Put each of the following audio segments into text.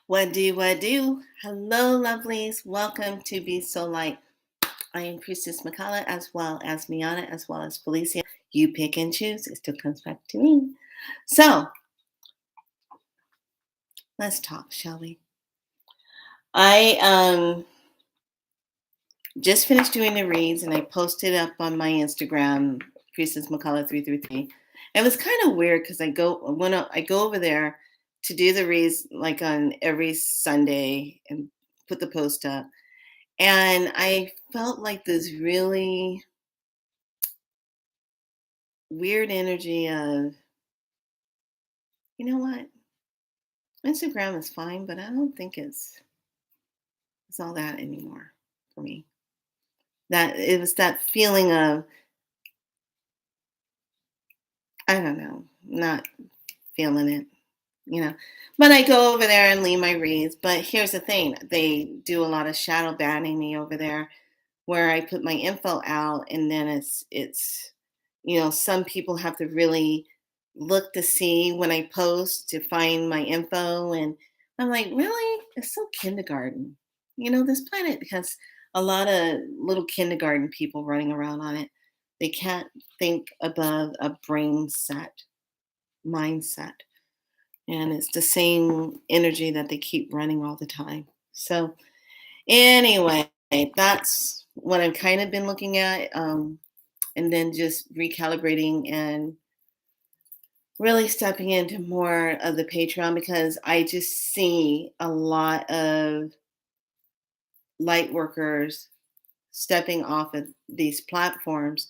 What do, what do? Hello, lovelies. Welcome to Be So Light. I am Priestess Makala, as well as Miana, as well as Felicia. You pick and choose. It still comes back to me. So, let's talk, shall we? I just finished doing the reads and I posted up on my Instagram, Priestess Makala 333. It was kind of weird because I go over there to do the reads like on every Sunday and put the post up. And I felt like this really weird energy of, you know what? Instagram is fine, but I don't think it's all that anymore for me. That it was that feeling of, I don't know, not feeling it, you know. But I go over there and leave my reads. But here's the thing, they do a lot of shadow banning me over there where I put my info out and then it's some people have to really look to see when I post to find my info and I'm like, really? It's so kindergarten. This planet has a lot of little kindergarten people running around on it. They can't think above a brain set, mindset. And it's the same energy that they keep running all the time. So anyway, that's what I've kind of been looking at. And then just recalibrating and really stepping into more of the Patreon because I just see a lot of light workers stepping off of these platforms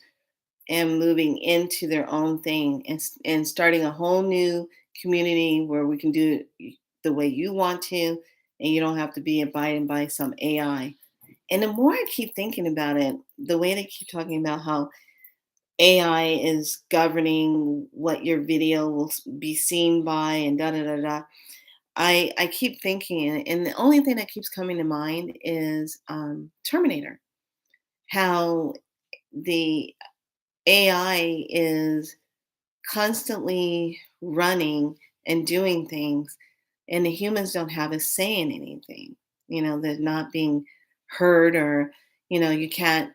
and moving into their own thing and starting a whole new community where we can do it the way you want to and you don't have to be abiding by some AI. And the more I keep thinking about it, the way they keep talking about how AI is governing what your video will be seen by and da da da da. I keep thinking, and the only thing that keeps coming to mind is Terminator. How the AI is constantly running and doing things, and the humans don't have a say in anything. They're not being heard, or you can't.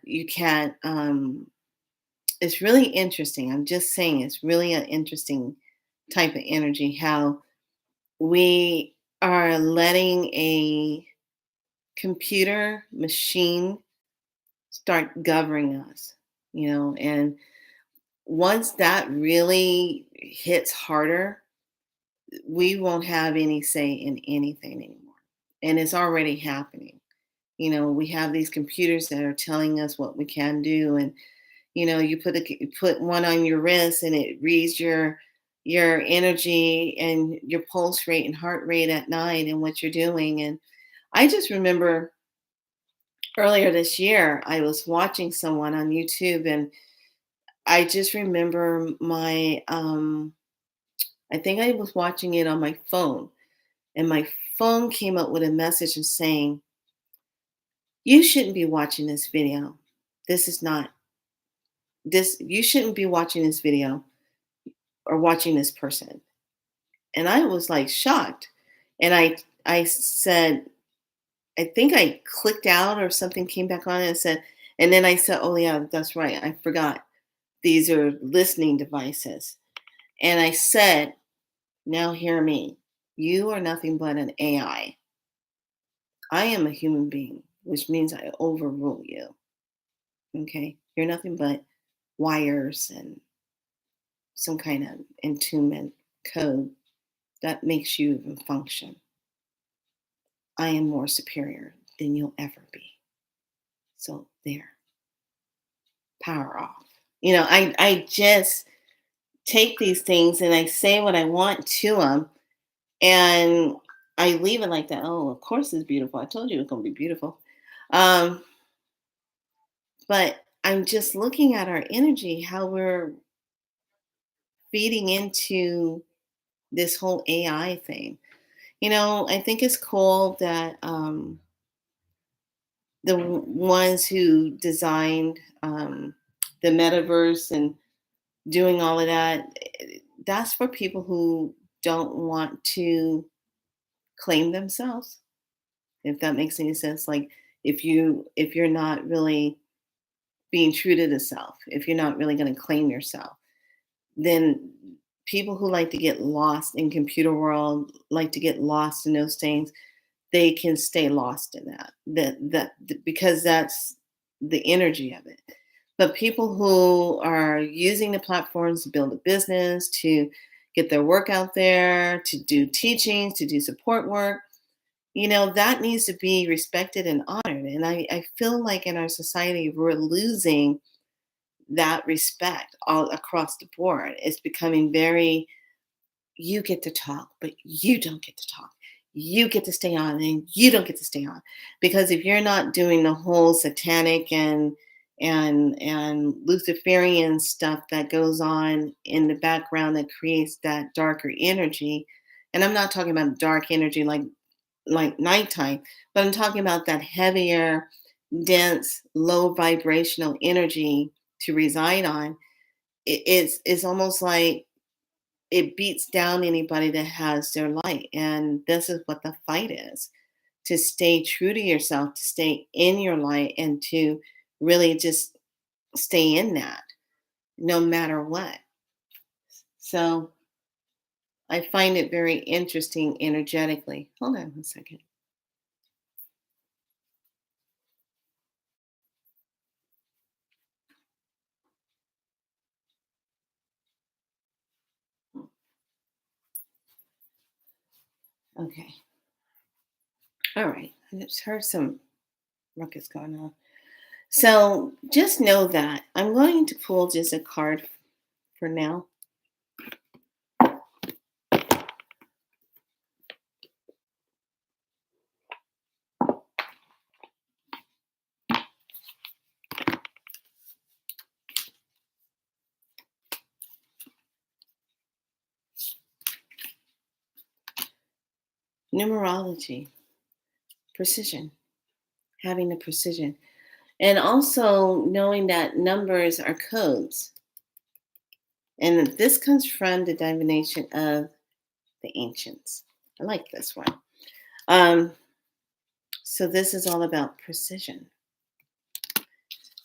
It's really interesting. I'm just saying it's really an interesting type of energy how we are letting a computer machine start governing us, and once that really hits harder, we won't have any say in anything anymore. And it's already happening. We have these computers that are telling us what we can do, and you put one on your wrist and it reads your energy and your pulse rate and heart rate at night and what you're doing. And I just remember earlier this year I was watching someone on YouTube, and I just remember I think I was watching it on my phone, and my phone came up with a message and saying, you shouldn't be watching this video. This is not this You shouldn't be watching this video or watching this person. And I was like shocked. And I said, I think I clicked out or something came back on and said, and then I said, oh yeah, that's right. I forgot. These are listening devices. And I said, now hear me. You are nothing but an AI. I am a human being, which means I overrule you. Okay. You're nothing but wires and some kind of attunement code that makes you even function. I am more superior than you'll ever be. So there, power off. I just take these things and I say what I want to them, and I leave it like that. Oh, of course it's beautiful. I told you it's gonna be beautiful. Um, but I'm just looking at our energy, how we're feeding into this whole AI thing. I think it's cool that ones who designed the metaverse and doing all of that, that's for people who don't want to claim themselves, if that makes any sense. Like if you're not really being true to the self, if you're not really going to claim yourself, then people who like to get lost in computer world, like to get lost in those things, they can stay lost in because that's the energy of it. But people who are using the platforms to build a business, to get their work out there, to do teachings, to do support work, that needs to be respected and honored. And I feel like in our society, we're losing that respect all across the board. It's becoming very, you get to talk, but you don't get to talk. You get to stay on and you don't get to stay on. Because if you're not doing the whole satanic and Luciferian stuff that goes on in the background that creates that darker energy, and I'm not talking about dark energy like nighttime, but I'm talking about that heavier, dense, low vibrational energy to reside on. It's almost like it beats down anybody that has their light. And this is what the fight is, to stay true to yourself, to stay in your light, and to really just stay in that no matter what. So I find it very interesting energetically. Hold on one second. Okay. All right. I just heard some ruckus going on. So just know that I'm going to pull just a card for now. Numerology, precision, having the precision, and also knowing that numbers are codes. And this comes from the divination of the ancients. I like this one. Um, so this is all about precision.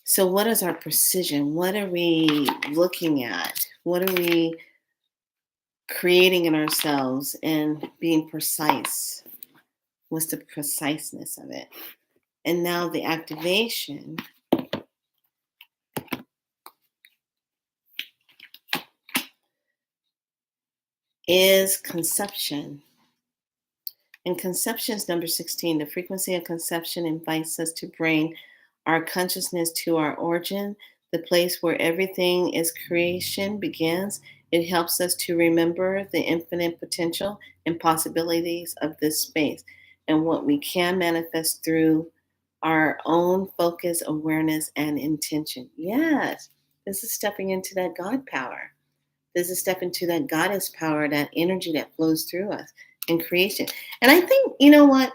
So what is our precision? What are we looking at? What are we creating in ourselves and being precise? What's the preciseness of it? And now the activation is conception. And conception is number 16. The frequency of conception invites us to bring our consciousness to our origin, the place where everything is creation begins. It helps us to remember the infinite potential and possibilities of this space and what we can manifest through our own focus, awareness, and intention. Yes, this is stepping into that God power. This is step into that goddess power, that energy that flows through us in creation. And I think, you know what?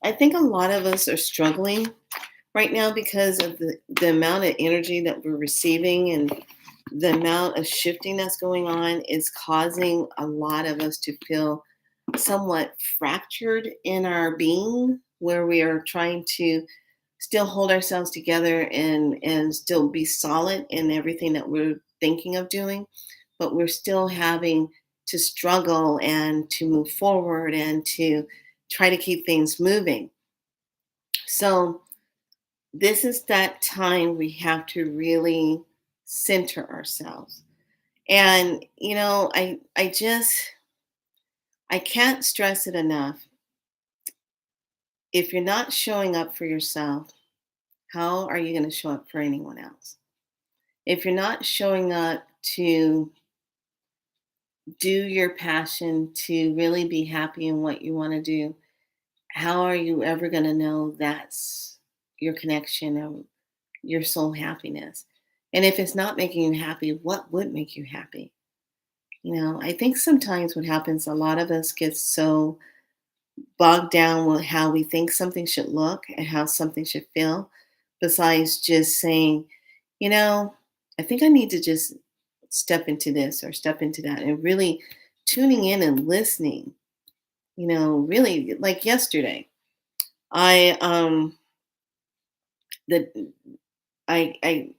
I think a lot of us are struggling right now because of the amount of energy that we're receiving, and the amount of shifting that's going on is causing a lot of us to feel somewhat fractured in our being, where we are trying to still hold ourselves together and still be solid in everything that we're thinking of doing, but we're still having to struggle and to move forward and to try to keep things moving. So this is that time we have to really center ourselves. And I can't stress it enough. If you're not showing up for yourself, how are you going to show up for anyone else? If you're not showing up to do your passion, to really be happy in what you want to do, how are you ever going to know that's your connection or your soul happiness? And if it's not making you happy, what would make you happy? I think sometimes what happens, a lot of us get so bogged down with how we think something should look and how something should feel, besides just saying, you know, I think I need to just step into this or step into that, and really tuning in and listening really like yesterday. I the I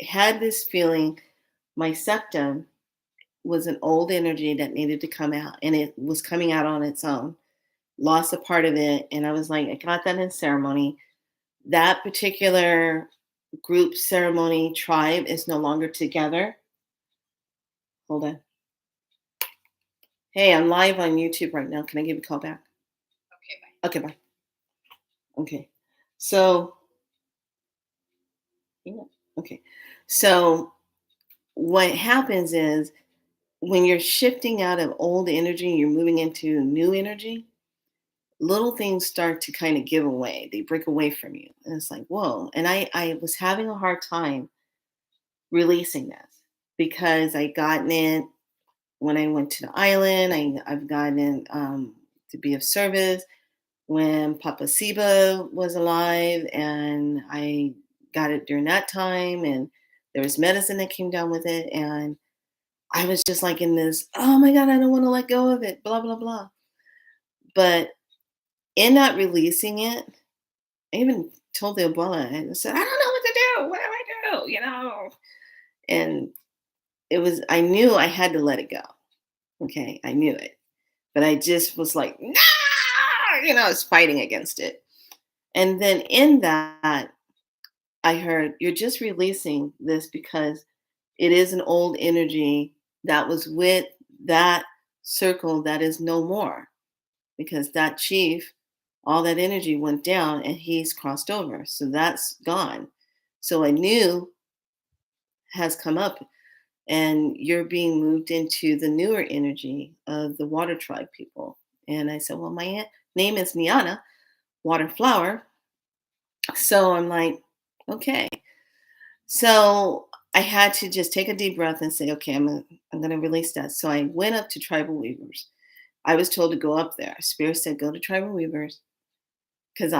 had this feeling my septum was an old energy that needed to come out, and it was coming out on its own. Lost a part of it, and I was like, I got that in ceremony. That particular group ceremony tribe is no longer together. Hold on. Hey, I'm live on YouTube right now. Can I give you a call back? Okay, bye. Okay. So, yeah. Okay. So, what happens is when you're shifting out of old energy, you're moving into new energy, little things start to kind of give away. They break away from you. And it's like, whoa. And I was having a hard time releasing this because I gotten it when I went to the island. I've gotten it to be of service when Papa Siba was alive, and I got it during that time. And there was medicine that came down with it. And I was just like in this, oh my God, I don't want to let go of it, blah, blah, blah. But in not releasing it, I even told the abuela, and I said, I don't know what to do. What do I do? And I knew I had to let it go. Okay. I knew it. But I just was like, no, I was fighting against it. And then in that, I heard, you're just releasing this because it is an old energy that was with that circle that is no more, because that chief, all that energy went down and he's crossed over. So that's gone. So a new has come up, and you're being moved into the newer energy of the water tribe people. And I said, well, my name is Niana, water flower. So I'm like, okay. So I had to just take a deep breath and say, okay, I'm gonna release that. So I went up to tribal weavers. I was told to go up there. Spirit said, go to tribal weavers. Because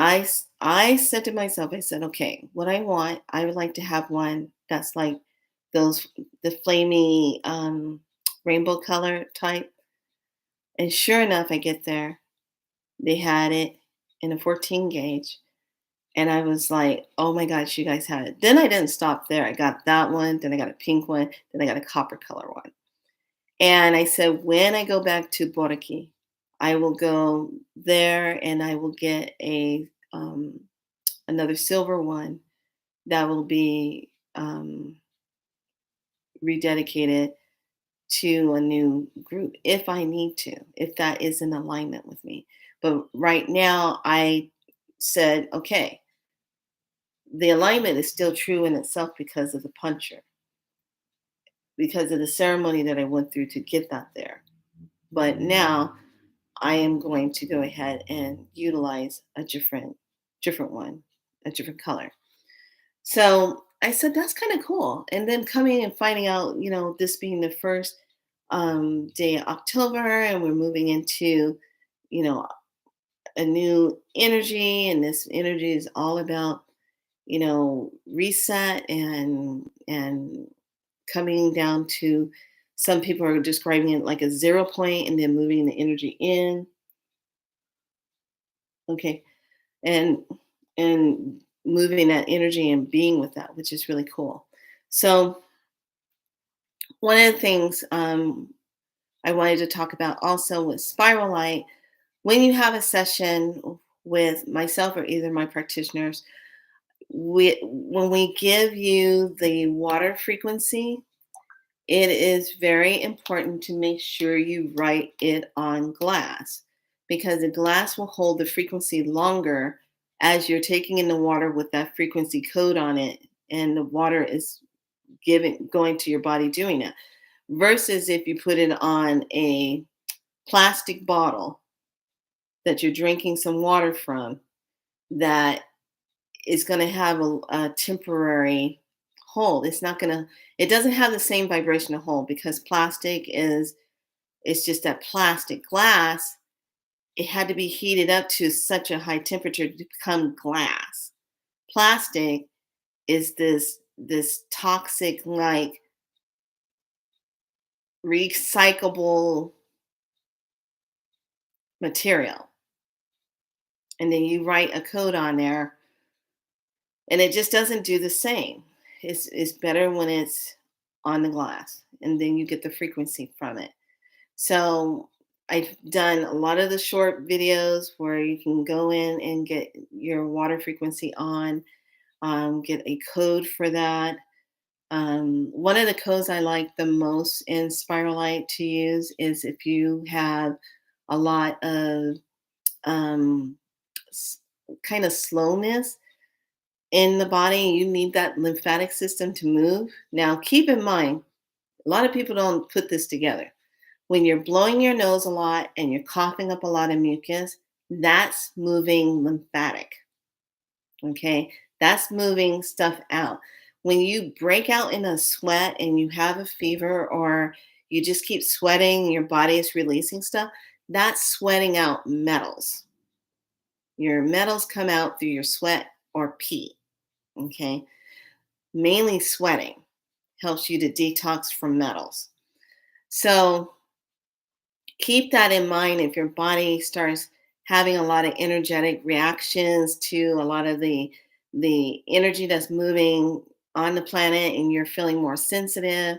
I said to myself, I said, okay, what I want, I would like to have one that's like those, the flamey rainbow color type. And sure enough, I get there. They had it in a 14 gauge. And I was like, oh my gosh, you guys have it. Then I didn't stop there. I got that one. Then I got a pink one. Then I got a copper color one. And I said, when I go back to Boraki, I will go there and I will get another silver one that will be rededicated to a new group if I need to, if that is in alignment with me. But right now, I said, okay, the alignment is still true in itself because of the puncher, because of the ceremony that I went through to get that there. But now I am going to go ahead and utilize a different one, a different color. So I said, that's kind of cool. And then coming and finding out, this being the first day of October, and we're moving into, you know, a new energy. And this energy is all about, reset and coming down to, some people are describing it like a 0 point and then moving the energy in. Okay. And and moving that energy and being with that, which is really cool. So one of the things I wanted to talk about also with Spiral Light, when you have a session with myself or either my practitioners, when we give you the water frequency, it is very important to make sure you write it on glass, because the glass will hold the frequency longer as you're taking in the water with that frequency code on it, and the water is going to your body doing it. Versus if you put it on a plastic bottle that you're drinking some water from, that is going to have a temporary hold. It doesn't have the same vibrational hold, because plastic it's just that plastic. Glass, it had to be heated up to such a high temperature to become glass. Plastic is this toxic, like, recyclable material. And then you write a code on there, and it just doesn't do the same. It's better when it's on the glass, and then you get the frequency from it. So I've done a lot of the short videos where you can go in and get your water frequency on, get a code for that. One of the codes I like the most in Spiralite to use is if you have a lot of um, s- kind of slowness in the body, you need that lymphatic system to move. Now, keep in mind, a lot of people don't put this together. When you're blowing your nose a lot and you're coughing up a lot of mucus, that's moving lymphatic. Okay. That's moving stuff out. When you break out in a sweat and you have a fever or you just keep sweating, your body is releasing stuff, that's sweating out metals. Your metals come out through your sweat or pee. Okay. Mainly sweating helps you to detox from metals. So keep that in mind if your body starts having a lot of energetic reactions to a lot of the energy that's moving on the planet and you're feeling more sensitive.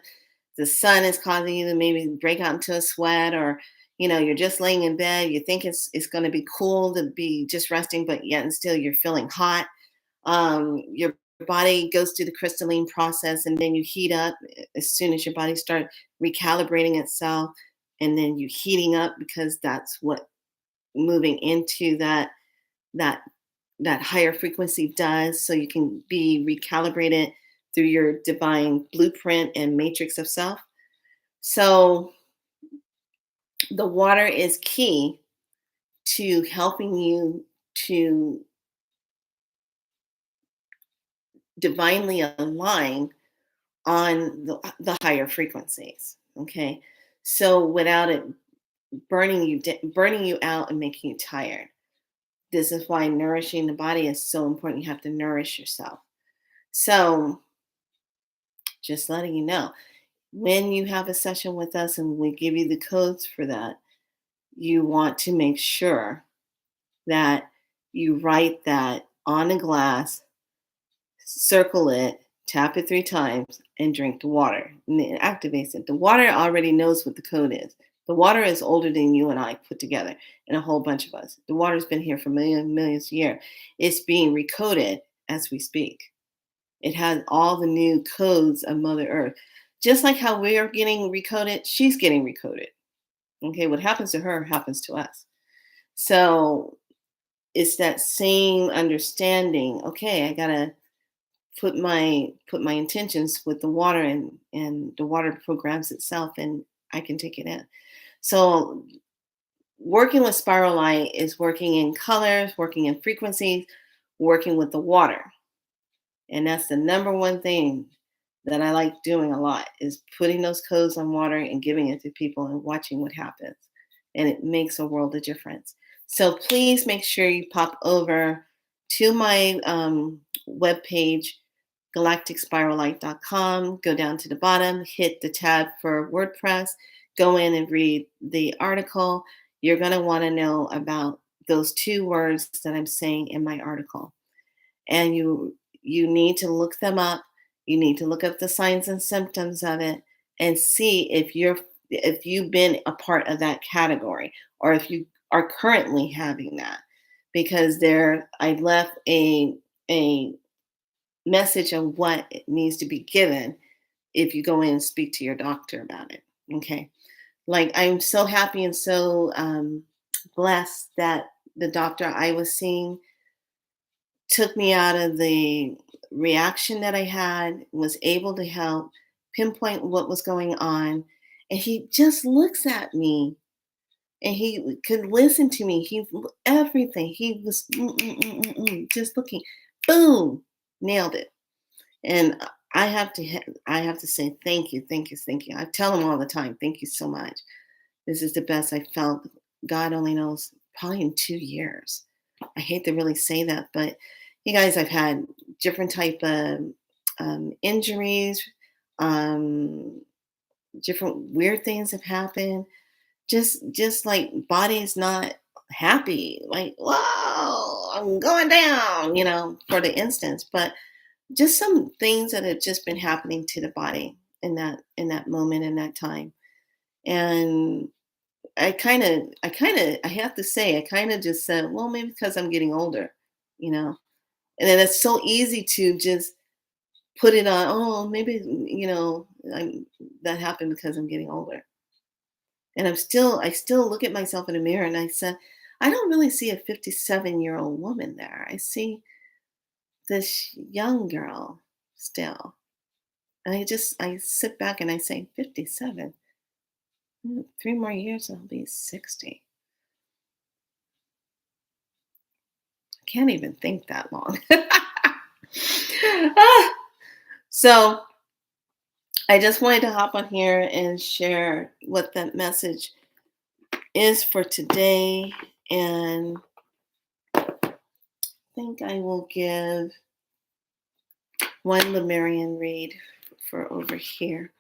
The sun is causing you to maybe break out into a sweat, or you're just laying in bed, you think it's going to be cool to be just resting, but yet and still you're feeling hot. Your body goes through the crystalline process and then you heat up as soon as your body starts recalibrating itself, and then you heating up because that's what moving into that that higher frequency does, so you can be recalibrated through your divine blueprint and matrix of self. So the water is key to helping you to divinely align on the higher frequencies. Okay. So without it burning you out and making you tired. This is why nourishing the body is so important. You have to nourish yourself. So just letting you know, when you have a session with us and we give you the codes for that, you want to make sure that you write that on a glass, circle it, tap it 3 times, and drink the water. And it activates it. The water already knows what the code is. The water is older than you and I put together, and a whole bunch of us. The water's been here for millions of years. It's being recoded as we speak. It has all the new codes of Mother Earth. Just like how we're getting recoded, she's getting recoded. Okay, what happens to her happens to us. So it's that same understanding. Okay, I gotta put my intentions with the water, and the water programs itself and I can take it in. So working with Spiral Light is working in colors, working in frequencies, working with the water. And that's the number one thing that I like doing a lot, is putting those codes on water and giving it to people and watching what happens. And it makes a world of difference. So please make sure you pop over to my webpage, galacticspirallight.com. Go down to the bottom, hit the tab for WordPress, go in and read the article. You're going to want to know about those 2 words that I'm saying in my article. And you need to look them up. You need to look up the signs and symptoms of it and see if you've been a part of that category, or if you are currently having that. Because there I left a message of what it needs to be given if you go in and speak to your doctor about it. Okay. Like, I'm so happy and so blessed that the doctor I was seeing took me out of the reaction that I had, was able to help pinpoint what was going on. And he just looks at me and he could listen to me. Everything. He was just looking, boom, nailed it. And I have to say thank you, thank you, thank you. I tell him all the time, thank you so much. This is the best I felt. God only knows, probably in 2 years. I hate to really say that, but you guys, I've had different type of injuries, um, different weird things have happened. Just like body's not happy, like, whoa, I'm going down, for the instance. But just some things that have just been happening to the body in that moment, in that time. And I have to say, I kind of just said, well, maybe because I'm getting older, you know. And then it's so easy to just put it on, oh, maybe, that happened because I'm getting older. And I still look at myself in the mirror and I said, I don't really see a 57-year-old woman there. I see this young girl still. And I sit back and I say, 57. 3 more years, I'll be 60. I can't even think that long. Ah, so I just wanted to hop on here and share what that message is for today. And I think I will give one Lemurian read for over here.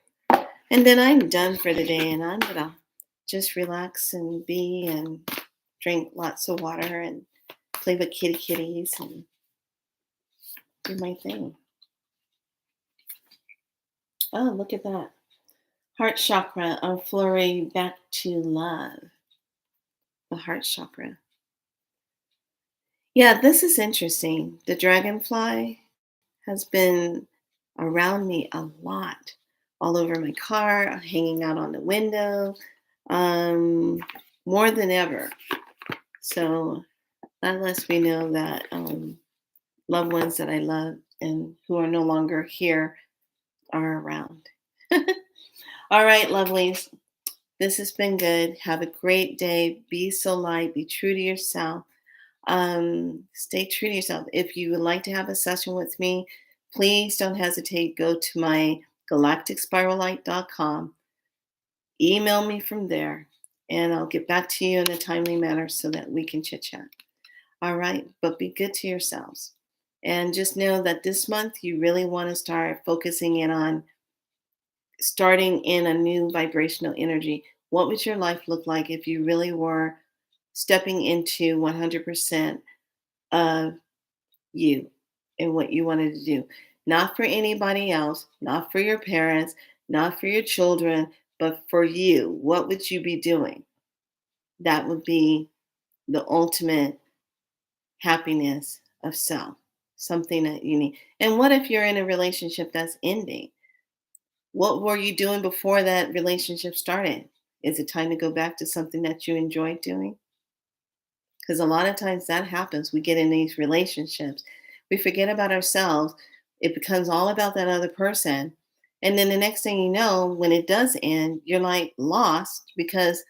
And then I'm done for the day, and I'm going to just relax and be and drink lots of water and play with kitty kitties and do my thing. Oh, look at that. Heart chakra, our flurry back to love. The heart chakra. Yeah, this is interesting. The dragonfly has been around me a lot, all over my car, hanging out on the window, um, more than ever. So that lets me know that loved ones that I love and who are no longer here are around. All right, lovelies. This has been good. Have a great day. Be so light. Be true to yourself. Stay true to yourself. If you would like to have a session with me, please don't hesitate. Go to my galacticspiralite.com. Email me from there, and I'll get back to you in a timely manner so that we can chit chat. All right, but be good to yourselves. And just know that this month you really want to start focusing in on starting in a new vibrational energy. What would your life look like if you really were stepping into 100% of you and what you wanted to do? Not for anybody else, not for your parents, not for your children, but for you. What would you be doing? That would be the ultimate happiness of self, something that you need. And what if you're in a relationship that's ending? What were you doing before that relationship started? Is it time to go back to something that you enjoyed doing? Because a lot of times that happens. We get in these relationships, we forget about ourselves. It becomes all about that other person. And then the next thing you know, when it does end, you're like lost because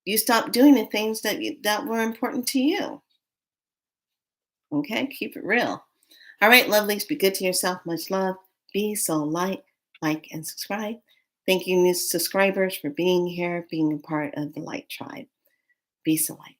you stopped doing the things that were important to you. Okay, keep it real. All right, lovelies, be good to yourself. Much love. Be so light, like, and subscribe. Thank you, new subscribers, for being here, being a part of the Light Tribe. Be so light.